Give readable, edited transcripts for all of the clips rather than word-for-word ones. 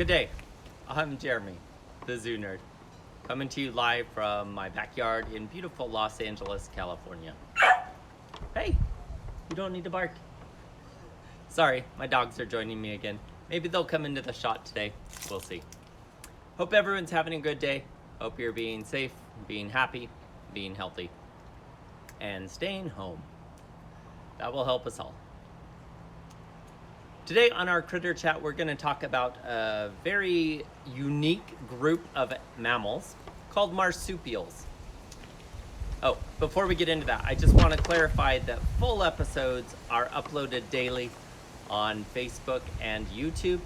Good day. I'm Jeremy, the Zoo Nerd, coming to you live from my backyard in beautiful Los Angeles, California. Hey, you don't need to bark. Sorry, my dogs are joining me again. Maybe they'll come into the shot today. We'll see. Hope everyone's having a good day. Hope you're being safe, being happy, being healthy, and staying home. That will help us all. Today on our Critter Chat, we're going to talk about a very unique group of mammals called marsupials. Oh, before we get into that, I just want to clarify that full episodes are uploaded daily on Facebook and YouTube.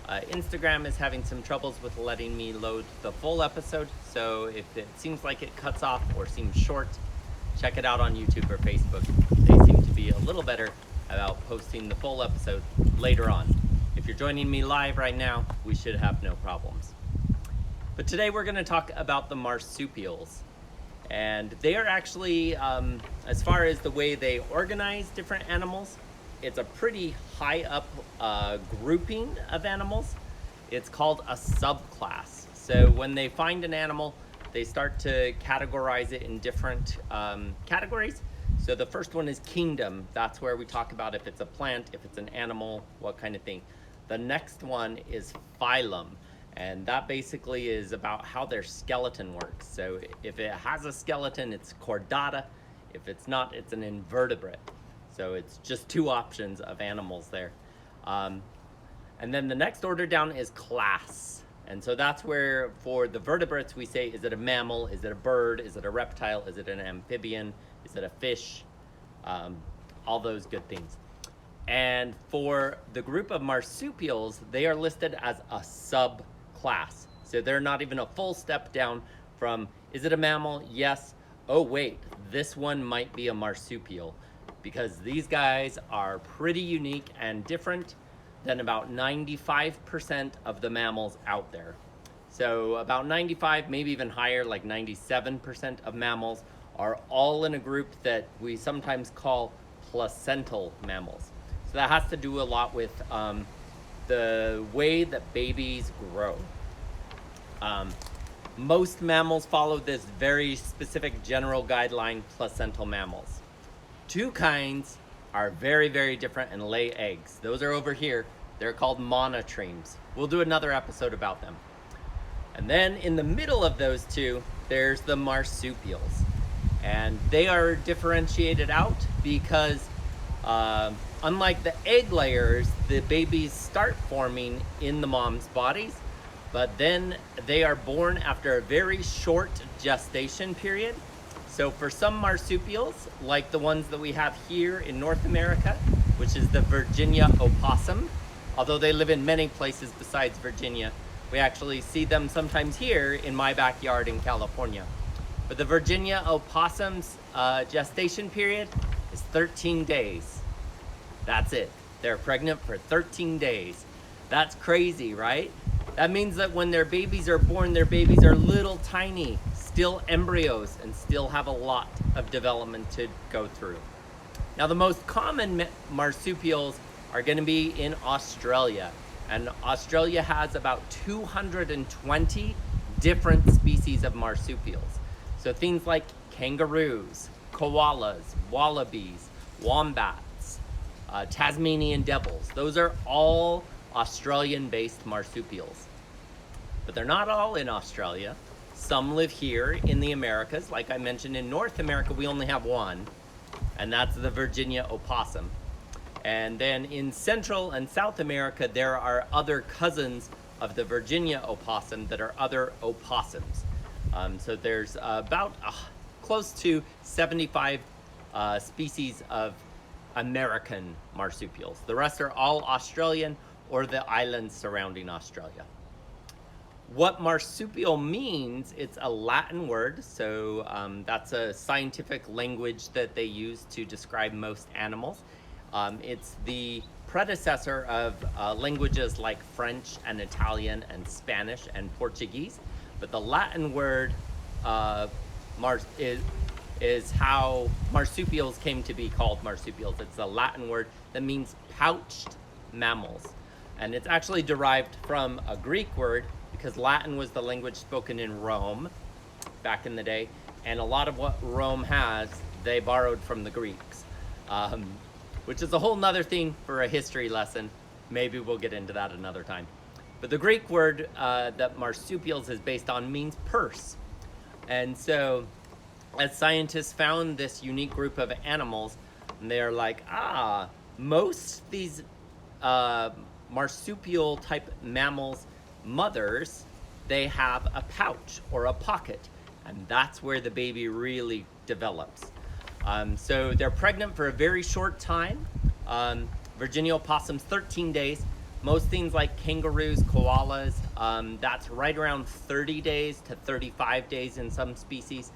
Instagram is having some troubles with letting me load the full episode, so if it seems like it cuts off or seems short, check it out on YouTube or Facebook. They seem to be a little better about posting the full episode later on. If you're joining me live right now, we should have no problems. But today we're going to talk about the marsupials. And they are actually, as far as the way they organize different animals, it's a pretty high up grouping of animals. It's called a subclass. So when they find an animal, they start to categorize it in different categories. So the first one is kingdom. That's where we talk about if it's a plant, if it's an animal, what kind of thing. The next one is phylum. And that basically is about how their skeleton works. So if it has a skeleton, it's chordata. If it's not, it's an invertebrate. So it's just two options of animals there. And then the next order down is class. And so that's where for the vertebrates we say, is it a mammal? Is it a bird? Is it a reptile? Is it an amphibian? Is it a fish? All those good things. And for the group of marsupials, they are listed as a subclass. So they're not even a full step down from, is it a mammal? Yes. Oh wait, this one might be a marsupial, because these guys are pretty unique and different than about 95% of the mammals out there. So about 95, maybe even higher, like 97% of mammals are all in a group that we sometimes call placental mammals. So that has to do a lot with the way that babies grow. Most mammals follow this very specific general guideline, placental mammals. Two kinds are very, very different and lay eggs. Those are over here. They're called monotremes. We'll do another episode about them. And then in the middle of those two, there's the marsupials. And they are differentiated out because unlike the egg layers, the babies start forming in the mom's bodies, but then they are born after a very short gestation period. So for some marsupials, like the ones that we have here in North America, which is the Virginia opossum, although they live in many places besides Virginia, we actually see them sometimes here in my backyard in California. But the Virginia opossum's gestation period is 13 days. That's it. They're pregnant for 13 days. That's crazy, right? That means that when their babies are born, their babies are little tiny, still embryos, and still have a lot of development to go through. Now, the most common marsupials are going to be in Australia. And Australia has about 220 different species of marsupials. So things like kangaroos, koalas, wallabies, wombats, Tasmanian devils, those are all Australian-based marsupials. But they're not all in Australia. Some live here in the Americas. Like I mentioned, in North America, we only have one, and that's the Virginia opossum. And then in Central and South America, there are other cousins of the Virginia opossum that are other opossums. So there's about close to 75 species of American marsupials. The rest are all Australian or the islands surrounding Australia. What marsupial means, it's a Latin word, so that's a scientific language that they use to describe most animals. It's the predecessor of languages like French and Italian and Spanish and Portuguese. But the Latin word is how marsupials came to be called marsupials. It's a Latin word that means pouched mammals. And it's actually derived from a Greek word because Latin was the language spoken in Rome back in the day. And a lot of what Rome has, they borrowed from the Greeks, which is a whole nother thing for a history lesson. Maybe we'll get into that another time. But the Greek word that marsupials is based on means purse. And so as scientists found this unique group of animals, they're like, most these marsupial type mammals mothers, they have a pouch or a pocket, and that's where the baby really develops. So they're pregnant for a very short time. Virginia opossums 13 days. Most things like kangaroos, koalas, that's right around 30 days to 35 days in some species.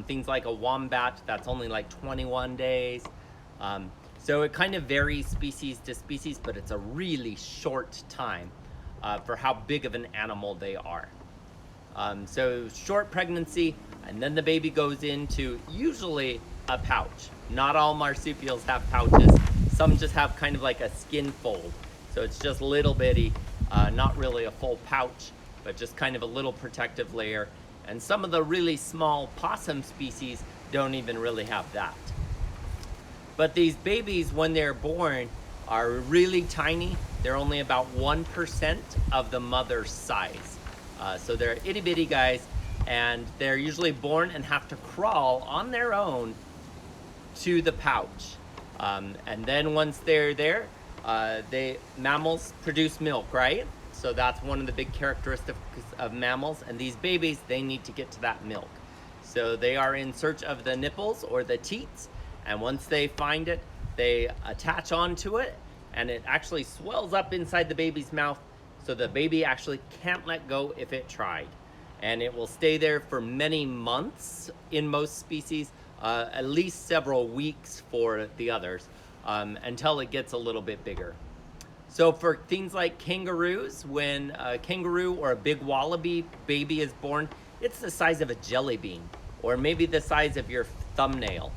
Things like a wombat, that's only like 21 days. So it kind of varies species to species, but it's a really short time for how big of an animal they are. So short pregnancy, and then the baby goes into usually a pouch. Not all marsupials have pouches. Some just have kind of like a skin fold. So it's just little bitty, not really a full pouch, but just kind of a little protective layer. And some of the really small possum species don't even really have that. But these babies, when they're born, are really tiny. They're only about 1% of the mother's size. So they're itty bitty guys, and they're usually born and have to crawl on their own to the pouch. And then once they're there, mammals produce milk, right? So that's one of the big characteristics of mammals. And these babies, they need to get to that milk. So they are in search of the nipples or the teats. And once they find it, they attach onto it, and it actually swells up inside the baby's mouth. So the baby actually can't let go if it tried. And it will stay there for many months in most species, at least several weeks for the others, until it gets a little bit bigger. So for things like kangaroos, when a kangaroo or a big wallaby baby is born, it's the size of a jelly bean, or maybe the size of your thumbnail.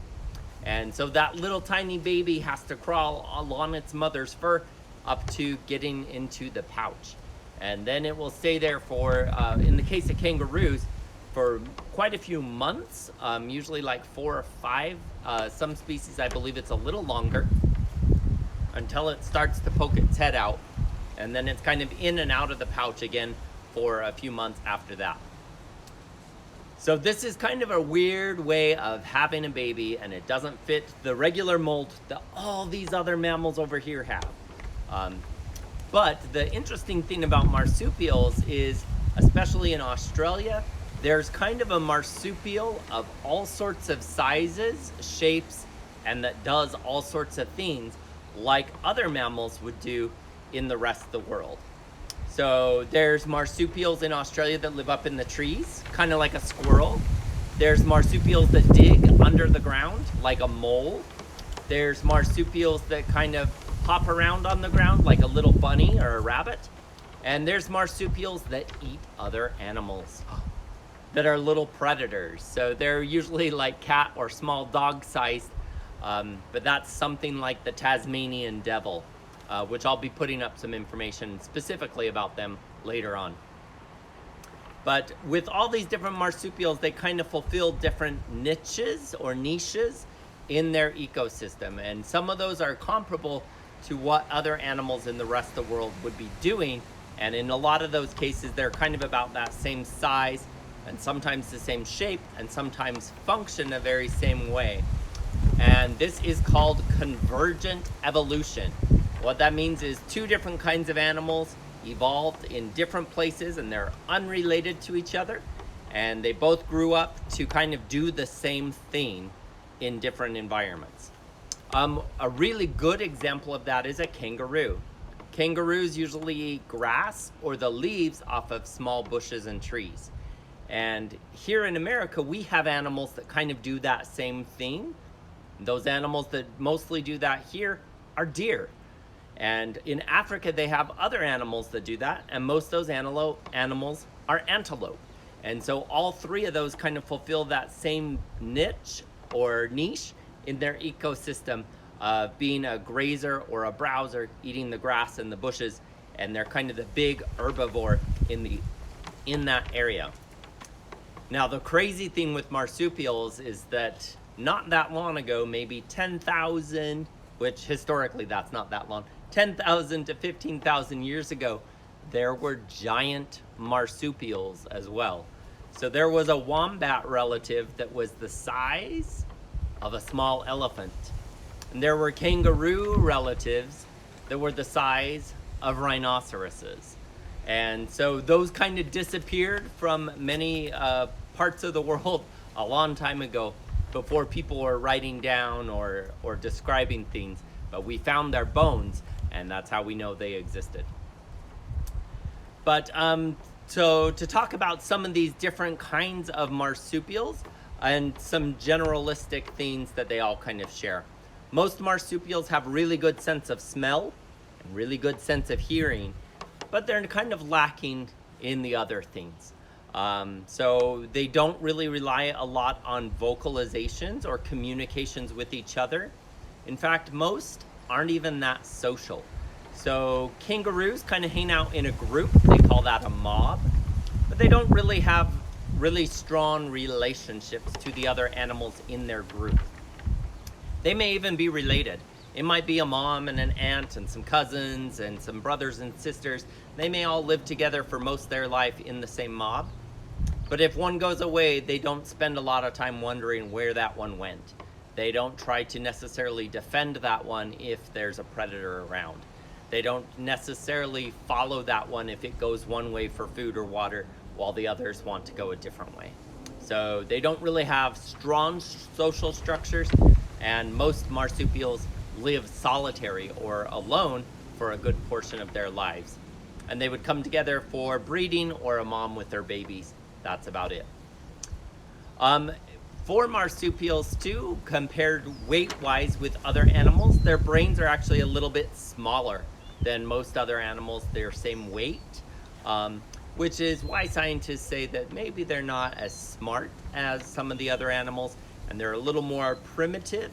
And so that little tiny baby has to crawl along its mother's fur up to getting into the pouch. And then it will stay there for, in the case of kangaroos, for quite a few months, usually like 4 or 5. Some species, I believe it's a little longer, until it starts to poke its head out. And then it's kind of in and out of the pouch again for a few months after that. So this is kind of a weird way of having a baby, and it doesn't fit the regular mold that all these other mammals over here have. But the interesting thing about marsupials is, especially in Australia, there's kind of a marsupial of all sorts of sizes, shapes, and that does all sorts of things like other mammals would do in the rest of the world. So there's marsupials in Australia that live up in the trees, kind of like a squirrel. There's marsupials that dig under the ground, like a mole. There's marsupials that kind of hop around on the ground, like a little bunny or a rabbit. And there's marsupials that eat other animals, that are little predators. So they're usually like cat or small dog sized, but that's something like the Tasmanian devil. Which I'll be putting up some information specifically about them later on. But with all these different marsupials, they kind of fulfill different niches in their ecosystem. And some of those are comparable to what other animals in the rest of the world would be doing. And in a lot of those cases, they're kind of about that same size, and sometimes the same shape, and sometimes function a very same way. And this is called convergent evolution. What that means is 2 different kinds of animals evolved in different places, and they're unrelated to each other, and they both grew up to kind of do the same thing in different environments. A really good example of that is a kangaroo. Kangaroos usually eat grass or the leaves off of small bushes and trees. And here in America, we have animals that kind of do that same thing. Those animals that mostly do that here are deer. And in Africa, they have other animals that do that, and most of those animals are antelope. And so all 3 of those kind of fulfill that same niche or niche in their ecosystem, being a grazer or a browser, eating the grass and the bushes and they're kind of the big herbivore in that area. Now, the crazy thing with marsupials is that not that long ago, maybe 10,000, which historically that's not that long, 10,000 to 15,000 years ago, there were giant marsupials as well. So there was a wombat relative that was the size of a small elephant. And there were kangaroo relatives that were the size of rhinoceroses. And so those kind of disappeared from many parts of the world a long time ago, before people were writing down or describing things. But we found their bones, and that's how we know they existed. But so to talk about some of these different kinds of marsupials and some generalistic things that they all kind of share. Most marsupials have really good sense of smell and really good sense of hearing, but they're kind of lacking in the other things. So they don't really rely a lot on vocalizations or communications with each other. In fact, most aren't even that social. So kangaroos kind of hang out in a group. They call that a mob, but they don't really have really strong relationships to the other animals in their group. They may even be related. It might be a mom and an aunt and some cousins and some brothers and sisters. They may all live together for most of their life in the same mob. But if one goes away, they don't spend a lot of time wondering where that one went. They don't try to necessarily defend that one if there's a predator around. They don't necessarily follow that one if it goes one way for food or water while the others want to go a different way. So they don't really have strong social structures, and most marsupials live solitary or alone for a good portion of their lives. And they would come together for breeding or a mom with their babies. That's about it. For marsupials too, compared weight-wise with other animals, their brains are actually a little bit smaller than most other animals their same weight, which is why scientists say that maybe they're not as smart as some of the other animals, and they're a little more primitive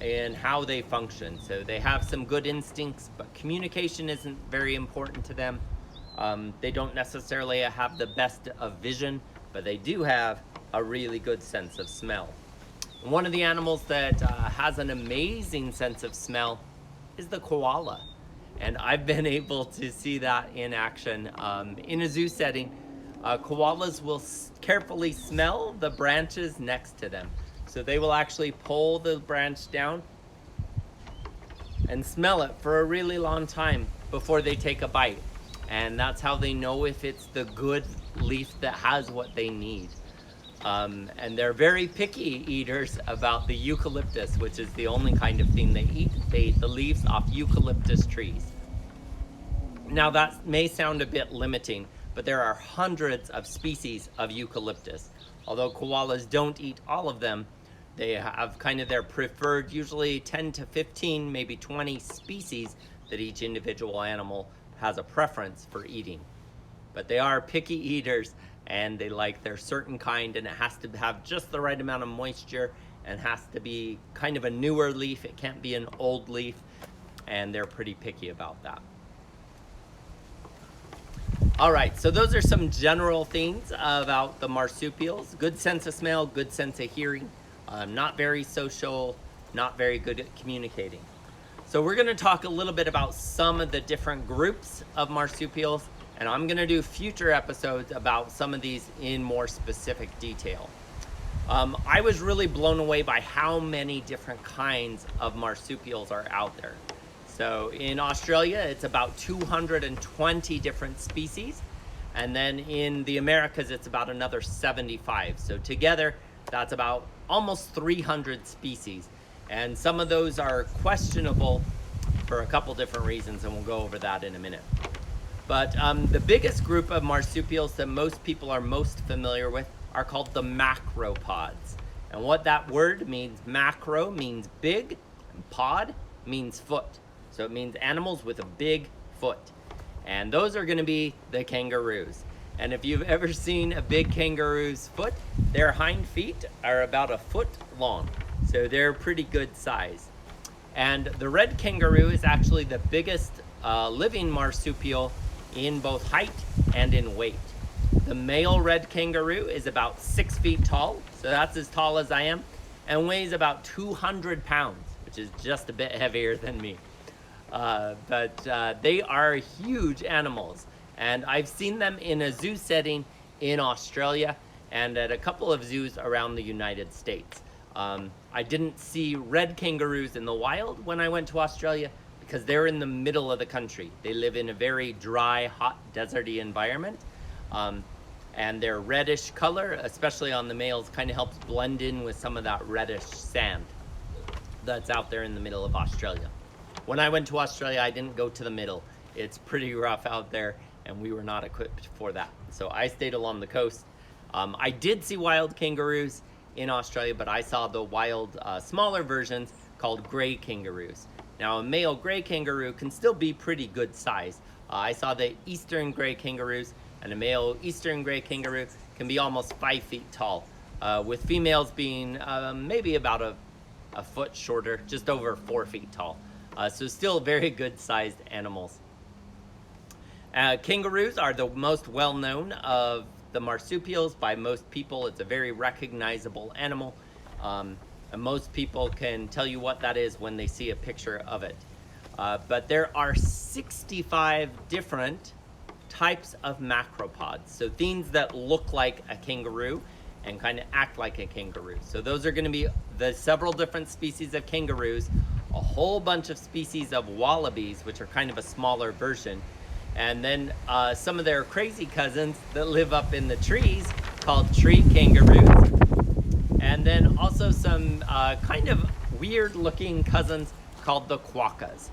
in how they function. So they have some good instincts, but communication isn't very important to them. They don't necessarily have the best of vision, but they do have a really good sense of smell. And one of the animals that has an amazing sense of smell is the koala. And I've been able to see that in action. In a zoo setting, koalas will carefully smell the branches next to them. So they will actually pull the branch down and smell it for a really long time before they take a bite. And that's how they know if it's the good leaf that has what they need. And they're very picky eaters about the eucalyptus, which is the only kind of thing they eat. They eat the leaves off eucalyptus trees. Now that may sound a bit limiting, but there are hundreds of species of eucalyptus. Although koalas don't eat all of them, they have kind of their preferred, usually 10 to 15, maybe 20 species that each individual animal has a preference for eating. But they are picky eaters, and they like their certain kind, and it has to have just the right amount of moisture and has to be kind of a newer leaf. It can't be an old leaf, and they're pretty picky about that. All right, so those are some general things about the marsupials. Good sense of smell, good sense of hearing, not very social, not very good at communicating. So we're gonna talk a little bit about some of the different groups of marsupials, and I'm gonna do future episodes about some of these in more specific detail. I was really blown away by how many different kinds of marsupials are out there. So in Australia, it's about 220 different species. And then in the Americas, it's about another 75. So together, that's about almost 300 species. And some of those are questionable for a couple different reasons, and we'll go over that in a minute. But the biggest group of marsupials that most people are most familiar with are called the macropods. And what that word means, macro means big, and pod means foot. So it means animals with a big foot. And those are gonna be the kangaroos. And if you've ever seen a big kangaroo's foot, their hind feet are about a foot long. So they're pretty good size. And the red kangaroo is actually the biggest living marsupial in both height and in weight. The male red kangaroo is about 6 feet tall, so that's as tall as I am, and weighs about 200 pounds, which is just a bit heavier than me. But they are huge animals, and I've seen them in a zoo setting in Australia and at a couple of zoos around the United States. I didn't see red kangaroos in the wild when I went to Australia because they're in the middle of the country. They live in a very dry, hot, deserty environment. And their reddish color, especially on the males, kind of helps blend in with some of that reddish sand that's out there in the middle of Australia. When I went to Australia, I didn't go to the middle. It's pretty rough out there, and we were not equipped for that. So I stayed along the coast. I did see wild kangaroos in Australia, but I saw the wild, smaller versions called gray kangaroos. Now, a male gray kangaroo can still be pretty good size. I saw the eastern gray kangaroos, and a male eastern gray kangaroo can be almost 5 feet tall, with females being maybe about a foot shorter, just over 4 feet tall. So still very good sized animals. Kangaroos are the most well-known of the marsupials by most people. It's a very recognizable animal. And most people can tell you what that is when they see a picture of it. But there are 65 different types of macropods. So things that look like a kangaroo and kind of act like a kangaroo. So those are going to be the several different species of kangaroos, a whole bunch of species of wallabies, which are kind of a smaller version, and then some of their crazy cousins that live up in the trees called tree kangaroos, and then also some kind of weird looking cousins called the quokkas.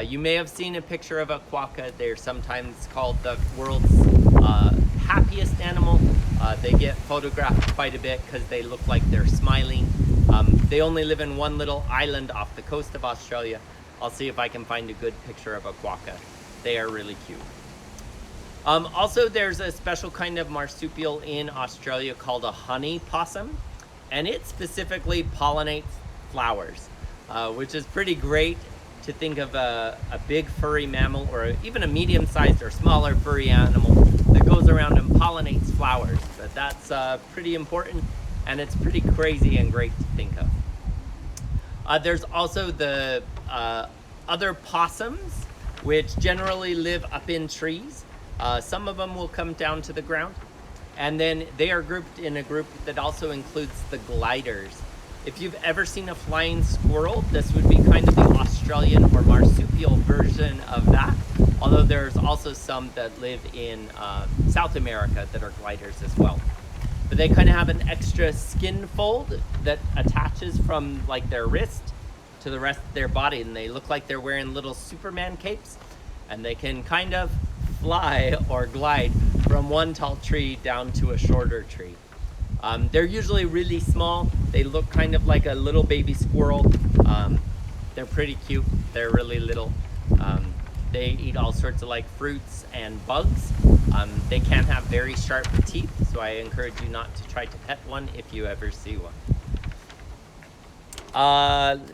You may have seen a picture of a quokka. They're sometimes called the world's happiest animal. They get photographed quite a bit because they look like they're smiling. They only live in one little island off the coast of Australia. I'll see if I can find a good picture of a quokka. They are really cute. Also, there's a special kind of marsupial in Australia called a honey possum, and it specifically pollinates flowers, which is pretty great to think of a big furry mammal or even a medium-sized or smaller furry animal that goes around and pollinates flowers. But that's pretty important, and it's pretty crazy and great to think of. There's also the other possums, which generally live up in trees. Some of them will come down to the ground. And then they are grouped in a group that also includes the gliders. If you've ever seen a flying squirrel, this would be kind of the Australian or marsupial version of that. Although there's also some that live in South America that are gliders as well. But they kind of have an extra skin fold that attaches from like their wrist to the rest of their body, and they look like they're wearing little Superman capes, and they can kind of fly or glide from one tall tree down to a shorter tree. They're usually really small. They look kind of like a little baby squirrel. They're pretty cute. They're really little. They eat all sorts of like fruits and bugs. They can have very sharp teeth, so I encourage you not to try to pet one if you ever see one.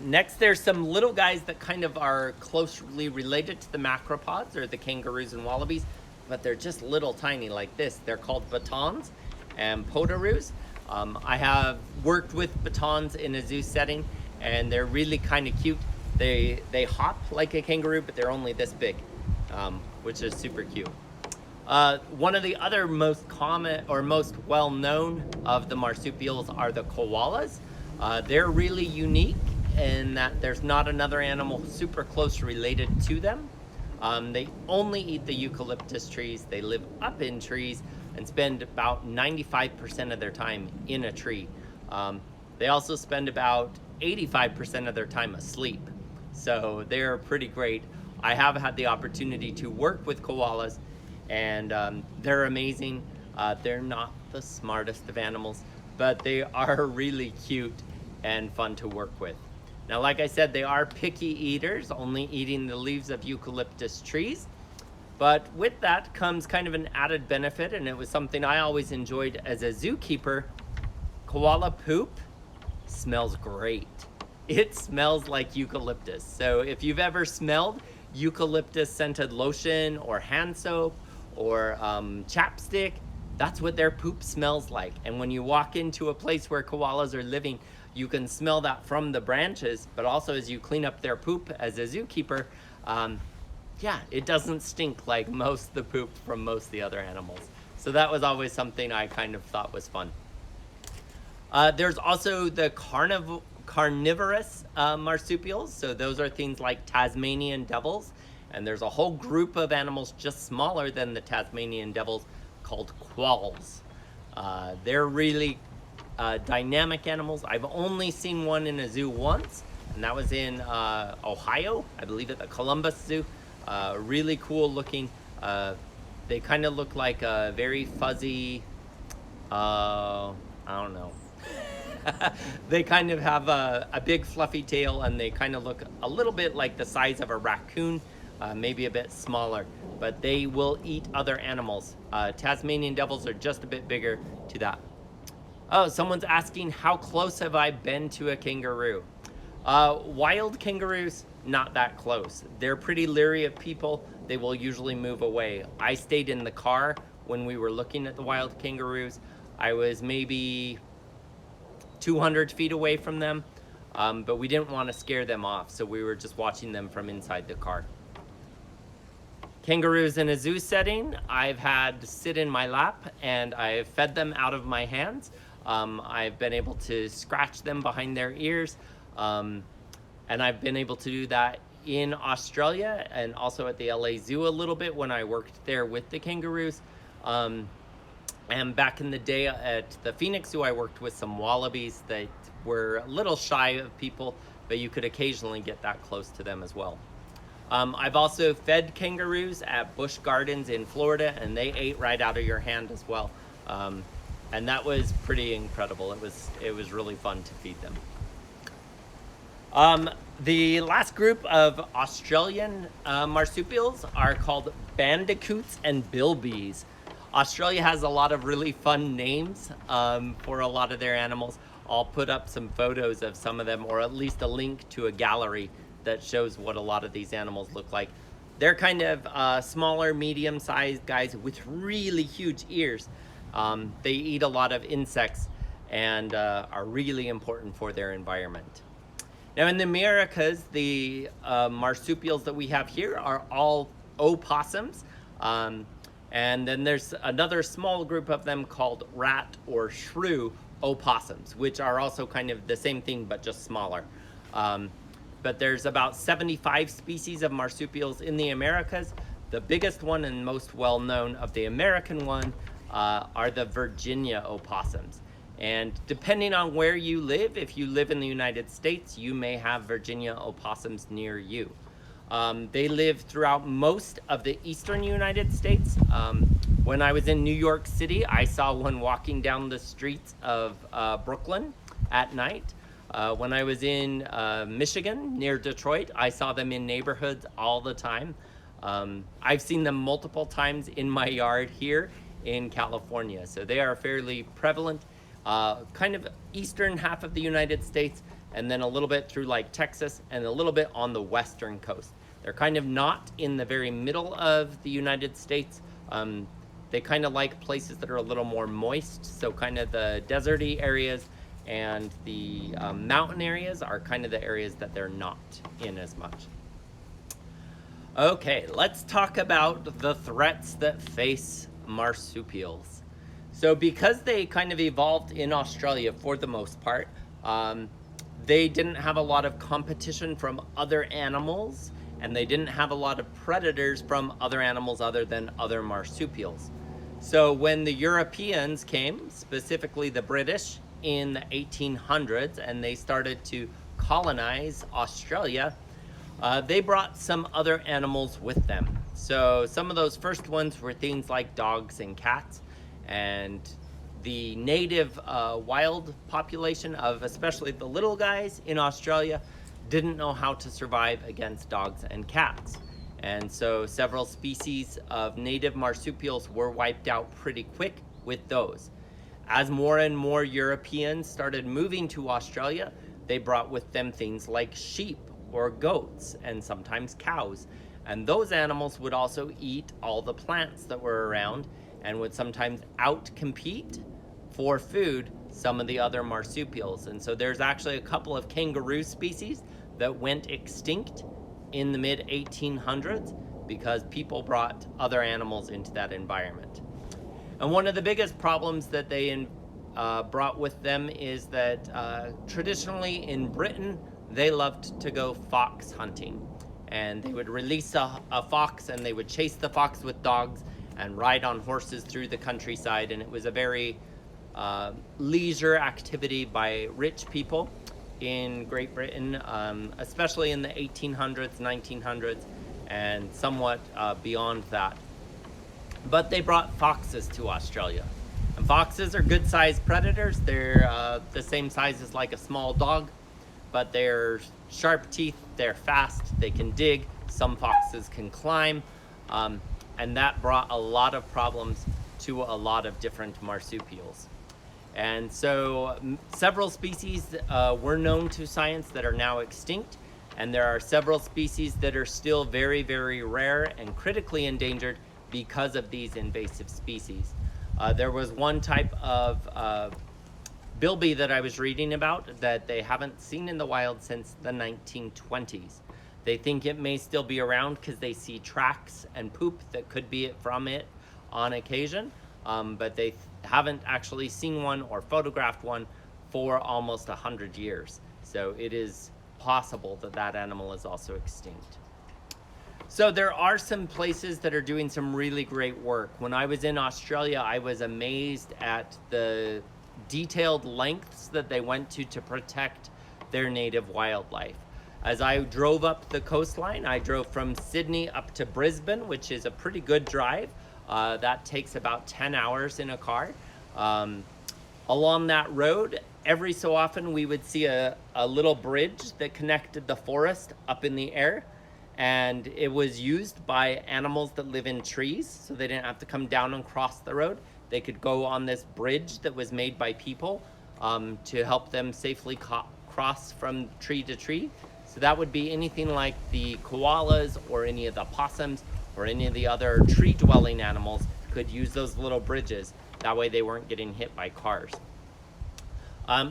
Next, there's some little guys that kind of are closely related to the macropods or the kangaroos and wallabies, but they're just little tiny like this. They're called batons and potaroos. I have worked with batons in a zoo setting, and they're really kind of cute. They hop like a kangaroo, but they're only this big, which is super cute. One of the other most common or most well-known of the marsupials are the koalas. They're really unique in that there's not another animal super close related to them. They only eat the eucalyptus trees. They live up in trees and spend about 95% of their time in a tree. They also spend about 85% of their time asleep. So they're pretty great. I have had the opportunity to work with koalas, and they're amazing. They're not the smartest of animals, but they are really cute and fun to work with. Now, like I said, they are picky eaters, only eating the leaves of eucalyptus trees. But with that comes kind of an added benefit, and it was something I always enjoyed as a zookeeper. Koala poop smells great. It smells like eucalyptus. So if you've ever smelled eucalyptus scented lotion or hand soap or chapstick, that's what their poop smells like. And when you walk into a place where koalas are living, you can smell that from the branches, but also as you clean up their poop as a zookeeper, yeah, it doesn't stink like most the poop from most of the other animals. So that was always something I kind of thought was fun. There's also the carnivorous marsupials. So those are things like Tasmanian devils. And there's a whole group of animals just smaller than the Tasmanian devils called quolls. They're really dynamic animals. I've only seen one in a zoo once, and that was in Ohio, I believe at the Columbus Zoo. Really cool looking. They kind of look like a very fuzzy, I don't know. They kind of have a big fluffy tail, and they kind of look a little bit like the size of a raccoon, maybe a bit smaller, but they will eat other animals. Tasmanian devils are just a bit bigger to that. Oh, someone's asking, how close have I been to a kangaroo? Wild kangaroos, not that close. They're pretty leery of people. They will usually move away. I stayed in the car when we were looking at the wild kangaroos. I was maybe 200 feet away from them, but we didn't want to scare them off, so we were just watching them from inside the car. Kangaroos in a zoo setting, I've had sit in my lap and I've fed them out of my hands. I've been able to scratch them behind their ears, and I've been able to do that in Australia and also at the LA Zoo a little bit when I worked there with the kangaroos. And back in the day at the Phoenix Zoo, I worked with some wallabies that were a little shy of people, but you could occasionally get that close to them as well. I've also fed kangaroos at Busch Gardens in Florida, and they ate right out of your hand as well. And that was pretty incredible. It was really fun to feed them. The last group of Australian marsupials are called bandicoots and bilbies. Australia has a lot of really fun names for a lot of their animals. I'll put up some photos of some of them, or at least a link to a gallery that shows what a lot of these animals look like. They're kind of smaller, medium-sized guys with really huge ears. They eat a lot of insects and are really important for their environment. Now in the Americas, the marsupials that we have here are all opossums. And then there's another small group of them called rat or shrew opossums, which are also kind of the same thing, but just smaller. But there's about 75 species of marsupials in the Americas. The biggest one and most well-known of the American one are the Virginia opossums. And depending on where you live, if you live in the United States, you may have Virginia opossums near you. They live throughout most of the eastern United States. When I was in New York City, I saw one walking down the streets of Brooklyn at night. When I was in Michigan, near Detroit, I saw them in neighborhoods all the time. I've seen them multiple times in my yard here in California. So they are fairly prevalent, kind of eastern half of the United States, and then a little bit through like Texas and a little bit on the western coast. They're kind of not in the very middle of the United States. They kind of like places that are a little more moist, so kind of the deserty areas and the mountain areas are kind of the areas that they're not in as much. Okay, let's talk about the threats that face marsupials. So because they kind of evolved in Australia for the most part, they didn't have a lot of competition from other animals, and they didn't have a lot of predators from other animals other than other marsupials. So when the Europeans came, specifically the British, in the 1800s, and they started to colonize Australia, they brought some other animals with them. So some of those first ones were things like dogs and cats, and the native wild population of especially the little guys in Australia didn't know how to survive against dogs and cats. And so several species of native marsupials were wiped out pretty quick with those. As more and more Europeans started moving to Australia, they brought with them things like sheep or goats and sometimes cows. And those animals would also eat all the plants that were around and would sometimes out-compete for food some of the other marsupials. And so there's actually a couple of kangaroo species that went extinct in the mid-1800s because people brought other animals into that environment. And one of the biggest problems that they brought with them is that traditionally in Britain, they loved to go fox hunting. And they would release a fox and they would chase the fox with dogs and ride on horses through the countryside. And it was a very leisure activity by rich people in Great Britain, especially in the 1800s, 1900s, and somewhat beyond that. But they brought foxes to Australia. And foxes are good-sized predators. They're the same size as like a small dog, but they're sharp teeth, they're fast, they can dig, some foxes can climb, and that brought a lot of problems to a lot of different marsupials. And so several species were known to science that are now extinct, and there are several species that are still very, very rare and critically endangered because of these invasive species. There was one type of bilby that I was reading about that they haven't seen in the wild since the 1920s. They think it may still be around because they see tracks and poop that could be from it on occasion, but they haven't actually seen one or photographed one for almost 100 years. So it is possible that that animal is also extinct. So there are some places that are doing some really great work. When I was in Australia, I was amazed at the detailed lengths that they went to protect their native wildlife. As I drove up the coastline, I drove from Sydney up to Brisbane, which is a pretty good drive. That takes about 10 hours in a car. Along that road, every so often we would see a little bridge that connected the forest up in the air. And it was used by animals that live in trees, so they didn't have to come down and cross the road. They could go on this bridge that was made by people to help them safely cross from tree to tree. So that would be anything like the koalas or any of the possums or any of the other tree-dwelling animals could use those little bridges. That way they weren't getting hit by cars.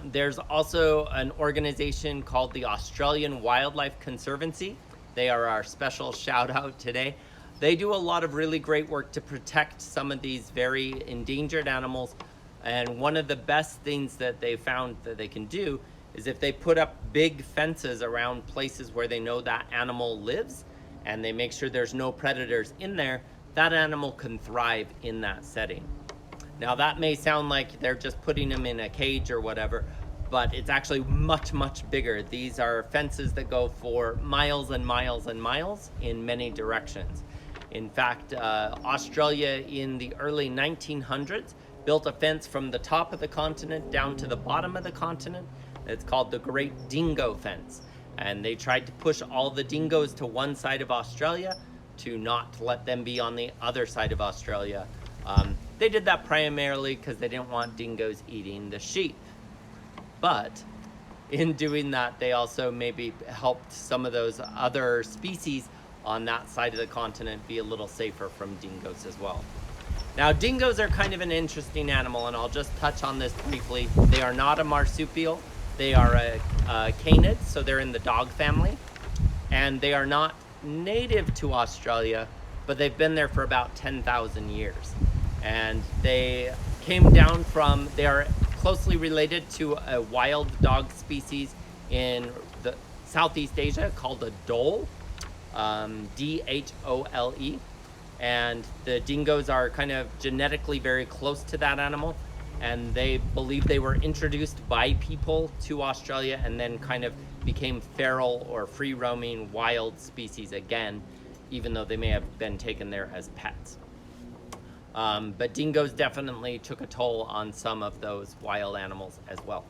There's also an organization called the Australian Wildlife Conservancy. They are our special shout out today. They do a lot of really great work to protect some of these very endangered animals. And one of the best things that they found that they can do is if they put up big fences around places where they know that animal lives, and they make sure there's no predators in there, that animal can thrive in that setting. Now that may sound like they're just putting them in a cage or whatever, but it's actually much, much bigger. These are fences that go for miles and miles and miles in many directions. In fact, Australia in the early 1900s built a fence from the top of the continent down to the bottom of the continent. It's called the Great Dingo Fence. And they tried to push all the dingoes to one side of Australia to not let them be on the other side of Australia. They did that primarily because they didn't want dingoes eating the sheep. But in doing that, they also maybe helped some of those other species on that side of the continent be a little safer from dingoes as well. Now, dingoes are kind of an interesting animal, and I'll just touch on this briefly. They are not a marsupial. They are a canid, so they're in the dog family. And they are not native to Australia, but they've been there for about 10,000 years. And they came down from, they are closely related to a wild dog species in the Southeast Asia called a dhole, D-H-O-L-E. And the dingoes are kind of genetically very close to that animal. And they believe they were introduced by people to Australia and then kind of became feral or free-roaming wild species again, even though they may have been taken there as pets. But dingoes definitely took a toll on some of those wild animals as well.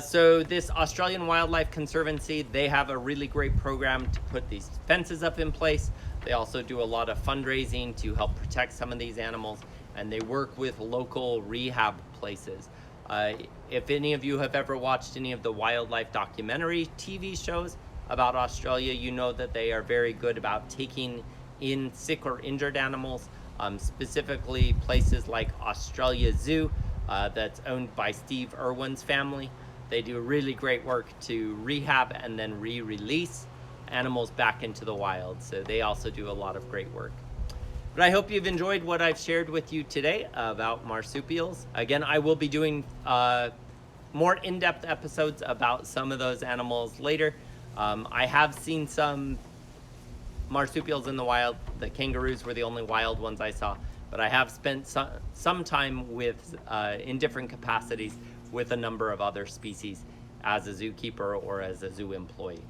So this Australian Wildlife Conservancy, they have a really great program to put these fences up in place. They also do a lot of fundraising to help protect some of these animals, and they work with local rehab places. If any of you have ever watched any of the wildlife documentary TV shows, about Australia, you know that they are very good about taking in sick or injured animals, specifically places like Australia Zoo, that's owned by Steve Irwin's family. They do really great work to rehab and then re-release animals back into the wild. So they also do a lot of great work. But I hope you've enjoyed what I've shared with you today about marsupials. Again, I will be doing more in-depth episodes about some of those animals later. I have seen some marsupials in the wild. The kangaroos were the only wild ones I saw, but I have spent some time with, in different capacities, with a number of other species as a zookeeper or as a zoo employee.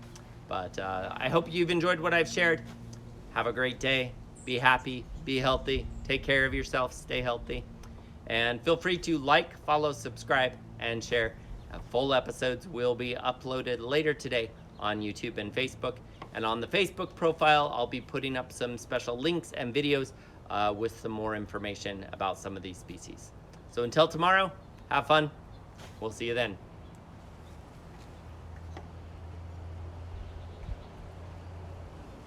But I hope you've enjoyed what I've shared. Have a great day. Be happy, be healthy, take care of yourself, stay healthy. And feel free to like, follow, subscribe, and share. Full episodes will be uploaded later today on YouTube and Facebook. And on the Facebook profile, I'll be putting up some special links and videos with some more information about some of these species. So until tomorrow, have fun. We'll see you then.